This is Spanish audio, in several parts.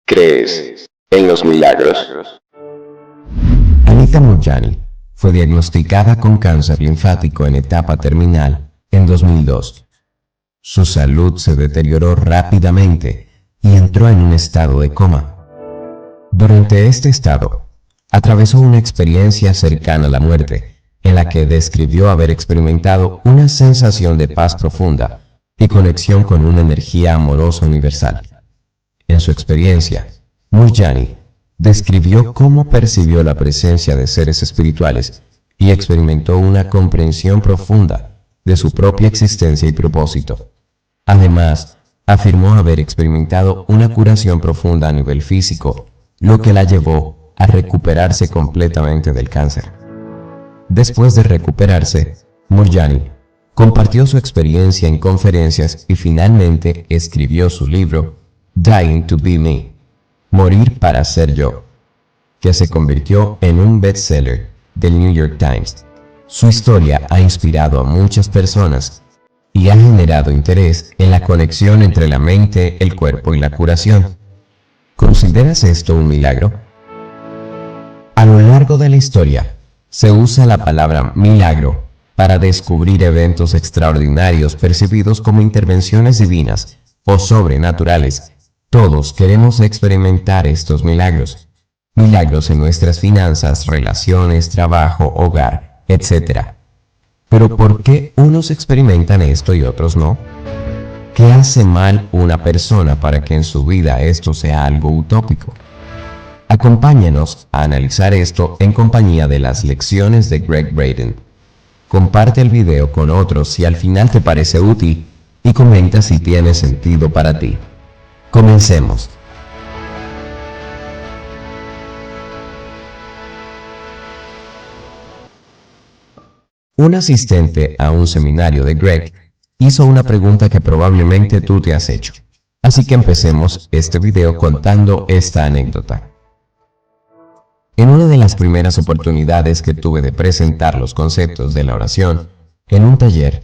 ¿Crees en los milagros? Anita Moorjani fue diagnosticada con cáncer linfático en etapa terminal en 2002. Su salud se deterioró rápidamente y entró en un estado de coma. Durante este estado, atravesó una experiencia cercana a la muerte, en la que describió haber experimentado una sensación de paz profunda y conexión con una energía amorosa universal. En su experiencia, Moorjani describió cómo percibió la presencia de seres espirituales y experimentó una comprensión profunda de su propia existencia y propósito. Además, afirmó haber experimentado una curación profunda a nivel físico, lo que la llevó a recuperarse completamente del cáncer. Después de recuperarse, Moorjani compartió su experiencia en conferencias y finalmente escribió su libro Dying to be Me, Morir para ser yo, que se convirtió en un bestseller del New York Times. Su historia ha inspirado a muchas personas y ha generado interés en la conexión entre la mente, el cuerpo y la curación. ¿Consideras esto un milagro? A lo largo de la historia, se usa la palabra milagro para descubrir eventos extraordinarios percibidos como intervenciones divinas o sobrenaturales. Todos queremos experimentar estos milagros. Milagros en nuestras finanzas, relaciones, trabajo, hogar, etc. Pero ¿por qué unos experimentan esto y otros no? ¿Qué hace mal una persona para que en su vida esto sea algo utópico? Acompáñanos a analizar esto en compañía de las lecciones de Gregg Braden. Comparte el video con otros si al final te parece útil y comenta si tiene sentido para ti. Comencemos. Un asistente a un seminario de Gregg hizo una pregunta que probablemente tú te has hecho. Así que empecemos este video contando esta anécdota. En una de las primeras oportunidades que tuve de presentar los conceptos de la oración en un taller,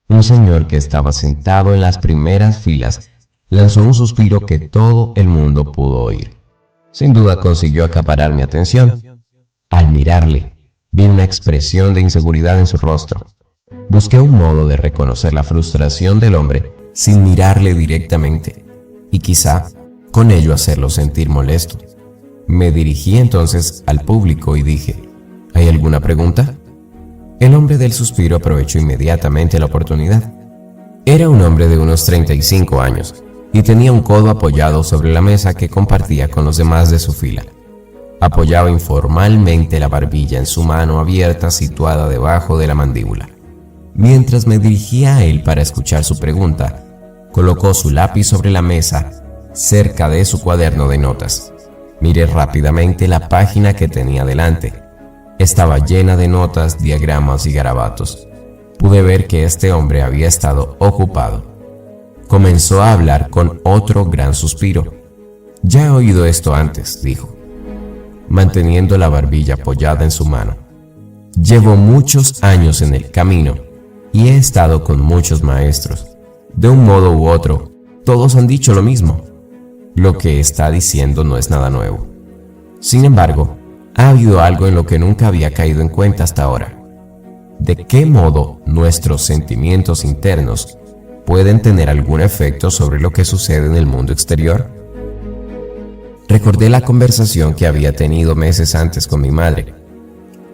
un señor que estaba sentado en las primeras filas lanzó un suspiro que todo el mundo pudo oír. Sin duda consiguió acaparar mi atención. Al mirarle, vi una expresión de inseguridad en su rostro. Busqué un modo de reconocer la frustración del hombre sin mirarle directamente, y quizá con ello hacerlo sentir molesto. Me dirigí entonces al público y dije, ¿hay alguna pregunta? El hombre del suspiro aprovechó inmediatamente la oportunidad. Era un hombre de unos 35 años y tenía un codo apoyado sobre la mesa que compartía con los demás de su fila. Apoyaba informalmente la barbilla en su mano abierta situada debajo de la mandíbula. Mientras me dirigía a él para escuchar su pregunta, colocó su lápiz sobre la mesa cerca de su cuaderno de notas. Miré rápidamente la página que tenía delante. Estaba llena de notas, diagramas y garabatos. Pude ver que este hombre había estado ocupado. Comenzó a hablar con otro gran suspiro. Ya he oído esto antes, dijo, manteniendo la barbilla apoyada en su mano. Llevo muchos años en el camino y he estado con muchos maestros. De un modo u otro, todos han dicho lo mismo. Lo que está diciendo no es nada nuevo. Sin embargo, ha habido algo en lo que nunca había caído en cuenta hasta ahora. ¿De qué modo nuestros sentimientos internos pueden tener algún efecto sobre lo que sucede en el mundo exterior? Recordé la conversación que había tenido meses antes con mi madre.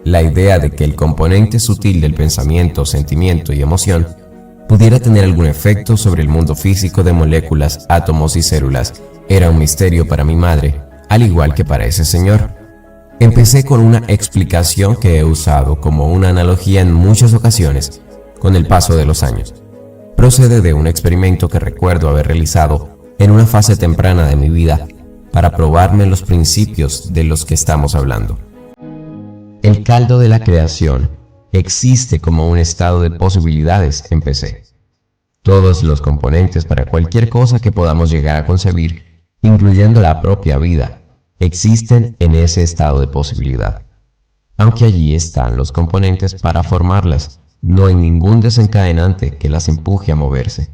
La idea de que el componente sutil del pensamiento, sentimiento y emoción pudiera tener algún efecto sobre el mundo físico de moléculas, átomos y células era un misterio para mi madre, al igual que para ese señor. Empecé con una explicación que he usado como una analogía en muchas ocasiones con el paso de los años. Procede de un experimento que recuerdo haber realizado en una fase temprana de mi vida para probarme los principios de los que estamos hablando. El caldo de la creación existe como un estado de posibilidades, empecé. Todos los componentes para cualquier cosa que podamos llegar a concebir, incluyendo la propia vida, existen en ese estado de posibilidad. Aunque allí están los componentes para formarlas, no hay ningún desencadenante que las empuje a moverse.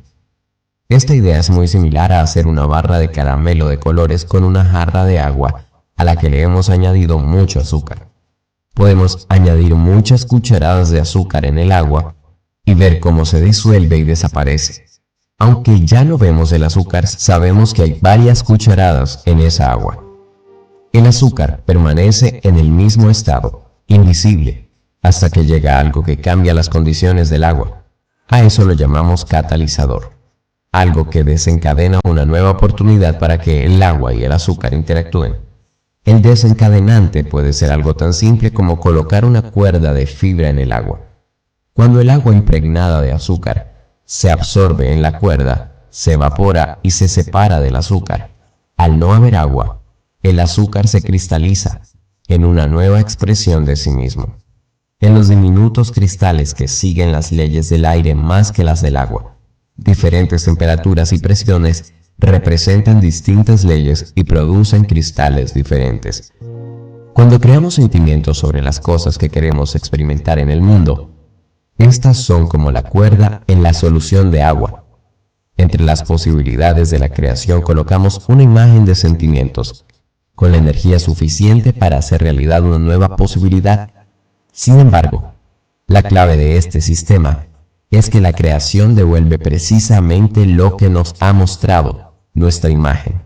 Esta idea es muy similar a hacer una barra de caramelo de colores con una jarra de agua a la que le hemos añadido mucho azúcar. Podemos añadir muchas cucharadas de azúcar en el agua y ver cómo se disuelve y desaparece. Aunque ya no vemos el azúcar, sabemos que hay varias cucharadas en esa agua. El azúcar permanece en el mismo estado, invisible, hasta que llega algo que cambia las condiciones del agua. A eso lo llamamos catalizador, algo que desencadena una nueva oportunidad para que el agua y el azúcar interactúen. El desencadenante puede ser algo tan simple como colocar una cuerda de fibra en el agua. Cuando el agua impregnada de azúcar se absorbe en la cuerda, se evapora y se separa del azúcar. Al no haber agua, el azúcar se cristaliza en una nueva expresión de sí mismo. En los diminutos cristales que siguen las leyes del aire más que las del agua, diferentes temperaturas y presiones representan distintas leyes y producen cristales diferentes. Cuando creamos sentimientos sobre las cosas que queremos experimentar en el mundo, estas son como la cuerda en la solución de agua. Entre las posibilidades de la creación colocamos una imagen de sentimientos, con la energía suficiente para hacer realidad una nueva posibilidad. Sin embargo, la clave de este sistema es que la creación devuelve precisamente lo que nos ha mostrado, nuestra imagen.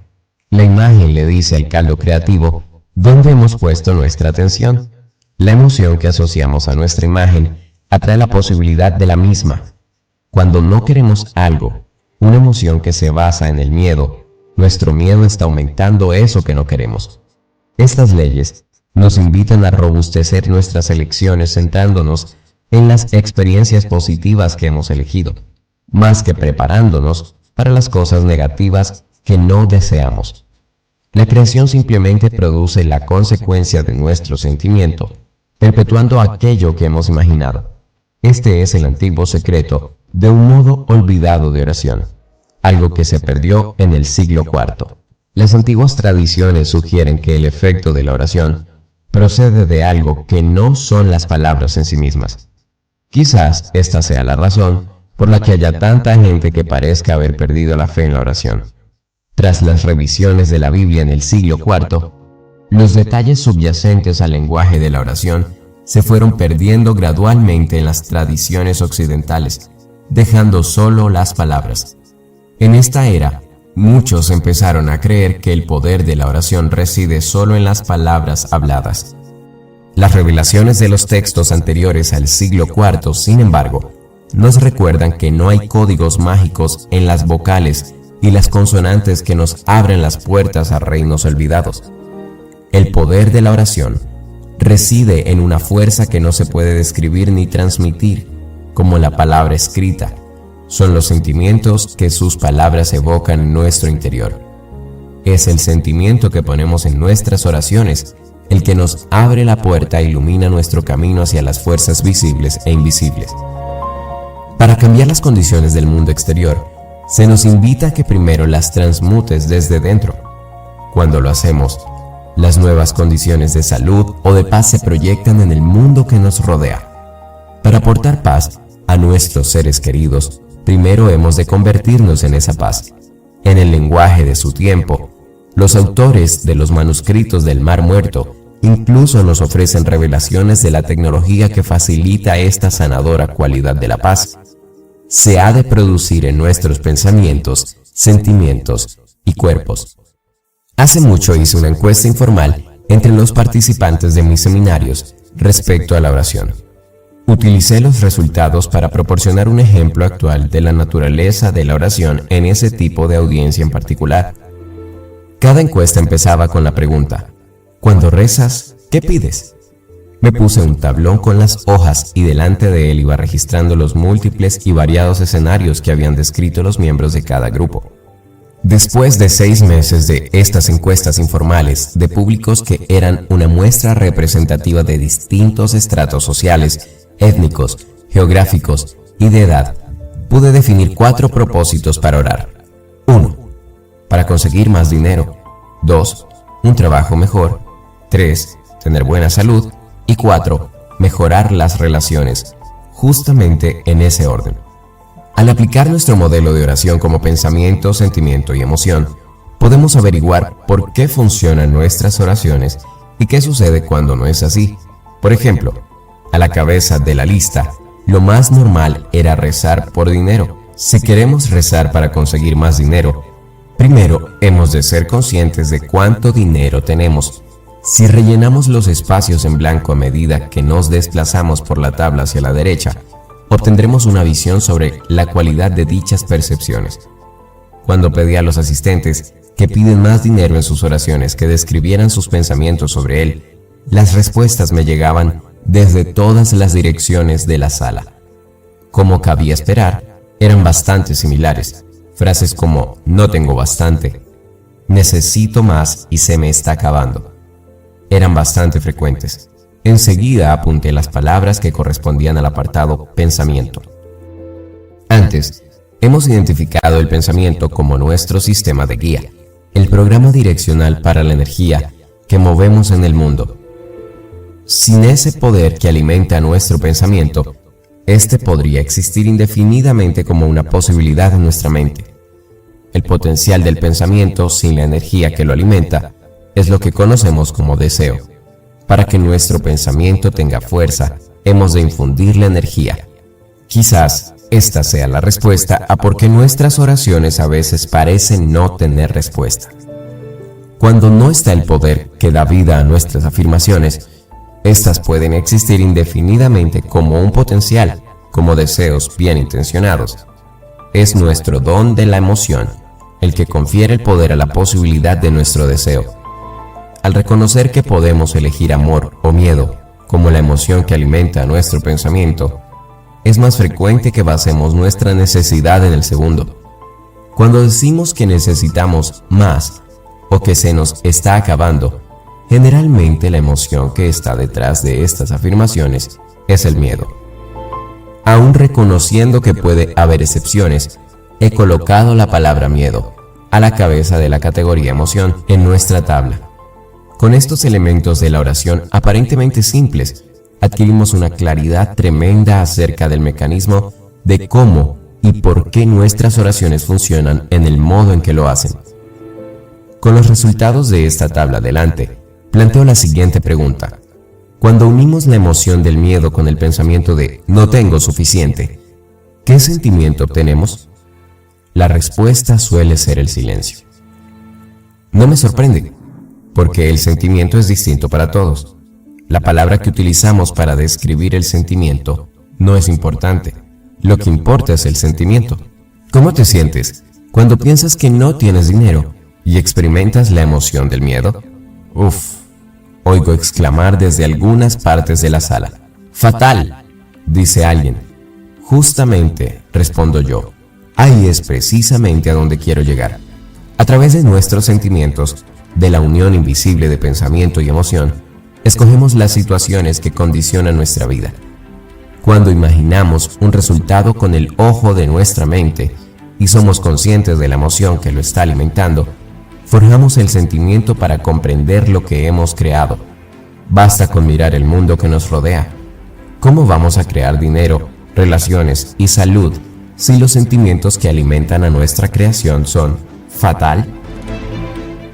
La imagen le dice al caldo creativo dónde hemos puesto nuestra atención. La emoción que asociamos a nuestra imagen atrae la posibilidad de la misma. Cuando no queremos algo, una emoción que se basa en el miedo, nuestro miedo está aumentando eso que no queremos. Estas leyes nos invitan a robustecer nuestras elecciones centrándonos en las experiencias positivas que hemos elegido, más que preparándonos para las cosas negativas que no deseamos. La creación simplemente produce la consecuencia de nuestro sentimiento, perpetuando aquello que hemos imaginado. Este es el antiguo secreto de un modo olvidado de oración, algo que se perdió en el siglo IV. Las antiguas tradiciones sugieren que el efecto de la oración procede de algo que no son las palabras en sí mismas. Quizás esta sea la razón por la que haya tanta gente que parezca haber perdido la fe en la oración. Tras las revisiones de la Biblia en el siglo IV, los detalles subyacentes al lenguaje de la oración se fueron perdiendo gradualmente en las tradiciones occidentales, dejando solo las palabras. En esta era, muchos empezaron a creer que el poder de la oración reside solo en las palabras habladas. Las revelaciones de los textos anteriores al siglo IV, sin embargo, nos recuerdan que no hay códigos mágicos en las vocales y las consonantes que nos abren las puertas a reinos olvidados. El poder de la oración reside en una fuerza que no se puede describir ni transmitir, como la palabra escrita. Son los sentimientos que sus palabras evocan en nuestro interior. Es el sentimiento que ponemos en nuestras oraciones el que nos abre la puerta e ilumina nuestro camino hacia las fuerzas visibles e invisibles. Para cambiar las condiciones del mundo exterior, se nos invita a que primero las transmutes desde dentro. Cuando lo hacemos, las nuevas condiciones de salud o de paz se proyectan en el mundo que nos rodea. Para aportar paz a nuestros seres queridos, primero hemos de convertirnos en esa paz. En el lenguaje de su tiempo, los autores de los manuscritos del Mar Muerto incluso nos ofrecen revelaciones de la tecnología que facilita esta sanadora cualidad de la paz. Se ha de producir en nuestros pensamientos, sentimientos y cuerpos. Hace mucho hice una encuesta informal entre los participantes de mis seminarios respecto a la oración. Utilicé los resultados para proporcionar un ejemplo actual de la naturaleza de la oración en ese tipo de audiencia en particular. Cada encuesta empezaba con la pregunta: cuando rezas, ¿qué pides? Me puse un tablón con las hojas y delante de él iba registrando los múltiples y variados escenarios que habían descrito los miembros de cada grupo. Después de 6 meses de estas encuestas informales de públicos que eran una muestra representativa de distintos estratos sociales, étnicos, geográficos y de edad, pude definir 4 propósitos para orar. 1. Para conseguir más dinero. 2. Un trabajo mejor. 3. Tener buena salud. Y 4. Mejorar las relaciones, justamente en ese orden. Al aplicar nuestro modelo de oración como pensamiento, sentimiento y emoción, podemos averiguar por qué funcionan nuestras oraciones y qué sucede cuando no es así. Por ejemplo, a la cabeza de la lista, lo más normal era rezar por dinero. Si queremos rezar para conseguir más dinero, primero hemos de ser conscientes de cuánto dinero tenemos. Si rellenamos los espacios en blanco a medida que nos desplazamos por la tabla hacia la derecha, obtendremos una visión sobre la cualidad de dichas percepciones. Cuando pedí a los asistentes que piden más dinero en sus oraciones que describieran sus pensamientos sobre él, las respuestas me llegaban desde todas las direcciones de la sala. Como cabía esperar, eran bastante similares. Frases como "no tengo bastante", "necesito más y se me está acabando", eran bastante frecuentes. Enseguida apunté las palabras que correspondían al apartado pensamiento. Antes, hemos identificado el pensamiento como nuestro sistema de guía, el programa direccional para la energía que movemos en el mundo. Sin ese poder que alimenta nuestro pensamiento, este podría existir indefinidamente como una posibilidad en nuestra mente. El potencial del pensamiento sin la energía que lo alimenta es lo que conocemos como deseo. Para que nuestro pensamiento tenga fuerza, hemos de infundirle energía. Quizás esta sea la respuesta a por qué nuestras oraciones a veces parecen no tener respuesta. Cuando no está el poder que da vida a nuestras afirmaciones, estas pueden existir indefinidamente como un potencial, como deseos bien intencionados. Es nuestro don de la emoción, el que confiere el poder a la posibilidad de nuestro deseo. Al reconocer que podemos elegir amor o miedo como la emoción que alimenta nuestro pensamiento, es más frecuente que basemos nuestra necesidad en el segundo. Cuando decimos que necesitamos más o que se nos está acabando, generalmente la emoción que está detrás de estas afirmaciones es el miedo. Aún reconociendo que puede haber excepciones, he colocado la palabra miedo a la cabeza de la categoría emoción en nuestra tabla. Con estos elementos de la oración aparentemente simples, adquirimos una claridad tremenda acerca del mecanismo de cómo y por qué nuestras oraciones funcionan en el modo en que lo hacen. Con los resultados de esta tabla delante, planteo la siguiente pregunta. Cuando unimos la emoción del miedo con el pensamiento de "no tengo suficiente", ¿qué sentimiento obtenemos? La respuesta suele ser el silencio. No me sorprende, porque el sentimiento es distinto para todos. La palabra que utilizamos para describir el sentimiento no es importante. Lo que importa es el sentimiento. ¿Cómo te sientes cuando piensas que no tienes dinero y experimentas la emoción del miedo? Uf, oigo exclamar desde algunas partes de la sala. «¡Fatal!», dice alguien. «Justamente», respondo yo. Ahí es precisamente a donde quiero llegar. A través de nuestros sentimientos, de la unión invisible de pensamiento y emoción, escogemos las situaciones que condicionan nuestra vida. Cuando imaginamos un resultado con el ojo de nuestra mente y somos conscientes de la emoción que lo está alimentando, forjamos el sentimiento para comprender lo que hemos creado. Basta con mirar el mundo que nos rodea. ¿Cómo vamos a crear dinero, relaciones y salud si los sentimientos que alimentan a nuestra creación son fatal?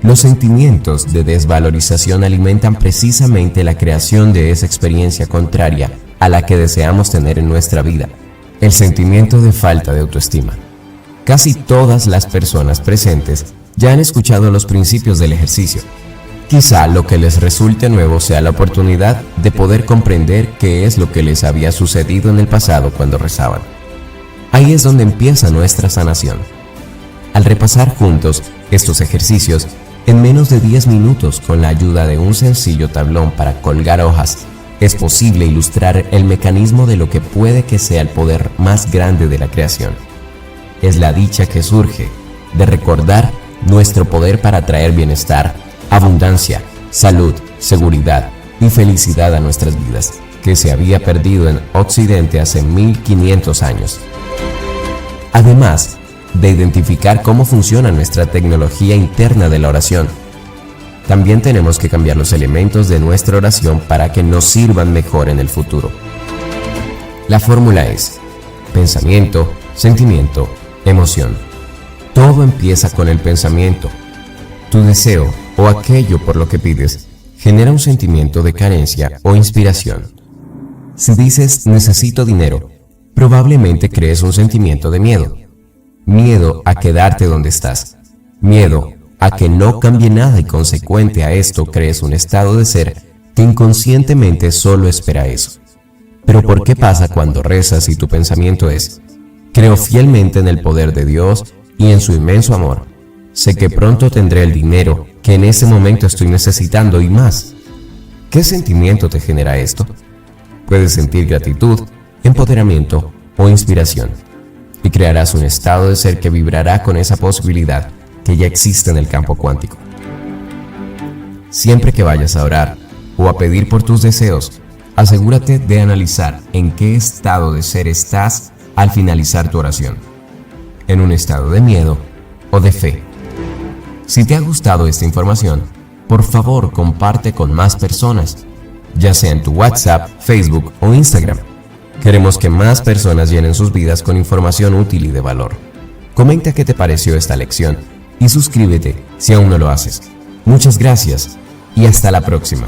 Los sentimientos de desvalorización alimentan precisamente la creación de esa experiencia contraria a la que deseamos tener en nuestra vida, el sentimiento de falta de autoestima. Casi todas las personas presentes ya han escuchado los principios del ejercicio. Quizá lo que les resulte nuevo sea la oportunidad de poder comprender qué es lo que les había sucedido en el pasado cuando rezaban. Ahí es donde empieza nuestra sanación. Al repasar juntos estos ejercicios, en menos de 10 minutos con la ayuda de un sencillo tablón para colgar hojas, es posible ilustrar el mecanismo de lo que puede que sea el poder más grande de la creación. Es la dicha que surge de recordar nuestro poder para traer bienestar, abundancia, salud, seguridad y felicidad a nuestras vidas, que se había perdido en Occidente hace 1500 años. Además de identificar cómo funciona nuestra tecnología interna de la oración, también tenemos que cambiar los elementos de nuestra oración para que nos sirvan mejor en el futuro. La fórmula es pensamiento, sentimiento, emoción. Todo empieza con el pensamiento. Tu deseo o aquello por lo que pides genera un sentimiento de carencia o inspiración. Si dices necesito dinero, probablemente crees un sentimiento de miedo. Miedo a quedarte donde estás. Miedo a que no cambie nada y consecuente a esto crees un estado de ser que inconscientemente solo espera eso. Pero ¿por qué pasa cuando rezas y tu pensamiento es: creo fielmente en el poder de Dios y en su inmenso amor? Sé que pronto tendré el dinero que en ese momento estoy necesitando y más. ¿Qué sentimiento te genera esto? Puedes sentir gratitud, empoderamiento o inspiración, y crearás un estado de ser que vibrará con esa posibilidad que ya existe en el campo cuántico. Siempre que vayas a orar o a pedir por tus deseos, asegúrate de analizar en qué estado de ser estás al finalizar tu oración. ¿En un estado de miedo o de fe? Si te ha gustado esta información, por favor comparte con más personas, ya sea en tu WhatsApp, Facebook o Instagram. Queremos que más personas llenen sus vidas con información útil y de valor. Comenta qué te pareció esta lección y suscríbete si aún no lo haces. Muchas gracias y hasta la próxima.